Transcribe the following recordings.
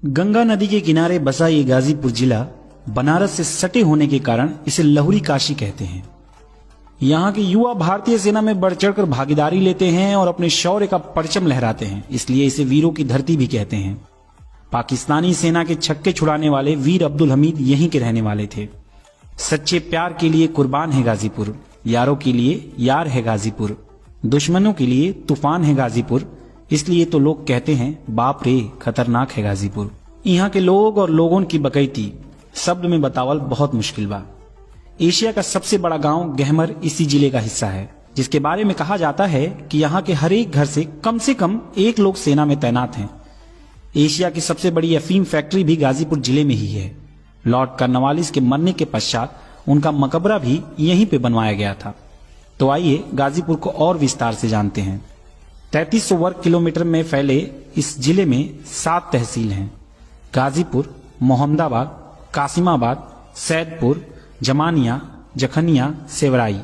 गंगा नदी के किनारे बसा ये गाजीपुर जिला बनारस से सटे होने के कारण इसे लहुरी काशी कहते हैं। यहाँ के युवा भारतीय सेना में बढ़ चढ़कर भागीदारी लेते हैं और अपने शौर्य का परचम लहराते हैं, इसलिए इसे वीरों की धरती भी कहते हैं। पाकिस्तानी सेना के छक्के छुड़ाने वाले वीर अब्दुल हमीद यहीं के रहने वाले थे। सच्चे प्यार के लिए कुर्बान है गाजीपुर, यारों के लिए यार है गाजीपुर, दुश्मनों के लिए तूफान है गाजीपुर, इसलिए तो लोग कहते हैं बाप रे खतरनाक है गाजीपुर। यहाँ के लोग और लोगों की बकैती शब्द में बतावल बहुत मुश्किल बा। एशिया का सबसे बड़ा गांव गहमर इसी जिले का हिस्सा है, जिसके बारे में कहा जाता है कि यहाँ के हर एक घर से कम एक लोग सेना में तैनात हैं। एशिया की सबसे बड़ी अफीम फैक्ट्री भी गाजीपुर जिले में ही है। लॉर्ड कॉर्नवालिस के मरने के पश्चात उनका मकबरा भी यहीं पे बनवाया गया था। तो आइए गाजीपुर को और विस्तार से जानते हैं। 3300 वर्ग किलोमीटर में फैले इस जिले में 7 तहसील हैं: गाजीपुर, मोहम्मदाबाद, कासिमाबाद, सैदपुर, जमानिया, जखनिया, सेवराई।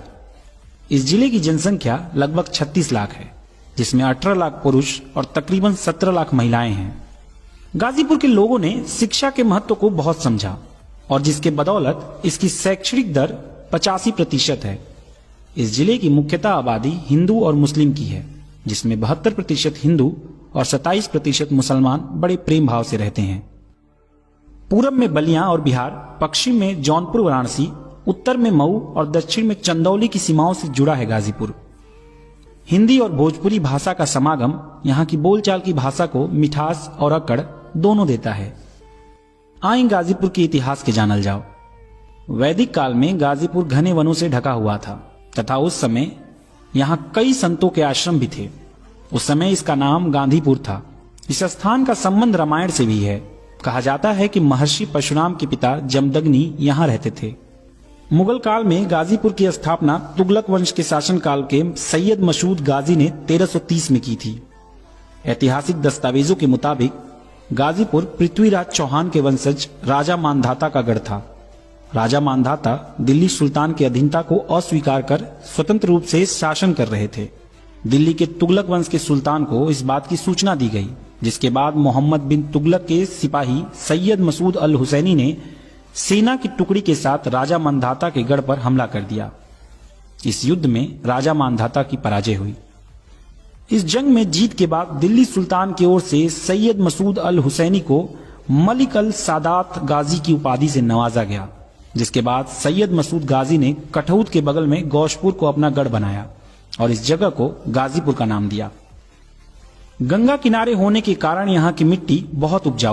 इस जिले की जनसंख्या लगभग 36 लाख है, जिसमें 18 लाख पुरुष और तकरीबन 17 लाख महिलाएं हैं। गाजीपुर के लोगों ने शिक्षा के महत्व को बहुत समझा और जिसके बदौलत इसकी शैक्षणिक दर 85% है। इस जिले की मुख्यतः आबादी हिंदू और मुस्लिम की है, जिसमें 72% हिंदू और 27% मुसलमान बड़े प्रेम भाव से रहते हैं। पूरब में बलिया और बिहार, पश्चिम में जौनपुर वाराणसी, उत्तर में मऊ और दक्षिण में चंदौली की सीमाओं से जुड़ा है गाजीपुर। हिंदी और भोजपुरी भाषा का समागम यहाँ की बोलचाल की भाषा को मिठास और अकड़ दोनों देता है। आइए गाजीपुर के इतिहास के जानल जाओ। वैदिक काल में गाजीपुर घने वनों से ढका हुआ था तथा उस समय यहाँ कई संतों के आश्रम भी थे। उस समय इसका नाम गांधीपुर था। इस स्थान का संबंध रामायण से भी है। कहा जाता है कि महर्षि परशुराम के पिता जमदग्नि यहाँ रहते थे। मुगल काल में गाजीपुर की स्थापना तुगलक वंश के शासनकाल के सैयद मसूद गाजी ने 1330 में की थी। ऐतिहासिक दस्तावेजों के मुताबिक गाजीपुर पृथ्वीराज चौहान के वंशज राजा मानधाता का गढ़ था। राजा मानधाता दिल्ली सुल्तान की अधीनता को अस्वीकार कर स्वतंत्र रूप से शासन कर रहे थे। दिल्ली के तुगलक वंश के सुल्तान को इस बात की सूचना दी गई, जिसके बाद मोहम्मद बिन तुगलक के सिपाही सैयद मसूद अल हुसैनी ने सेना की टुकड़ी के साथ राजा मानधाता के गढ़ पर हमला कर दिया। इस युद्ध में राजा मानधाता की पराजय हुई। इस जंग में जीत के बाद दिल्ली सुल्तान की ओर से सैयद मसूद अल हुसैनी को मलिक अल सादात गाजी की उपाधि से नवाजा गया, जिसके बाद सैयद मसूद गाजी ने कठौत के बगल में गौशपुर को अपना गढ़ बनाया और इस जगह को गाजीपुर का नाम दिया। गंगा किनारे होने के कारण यहाँ की मिट्टी बहुत उपजाऊ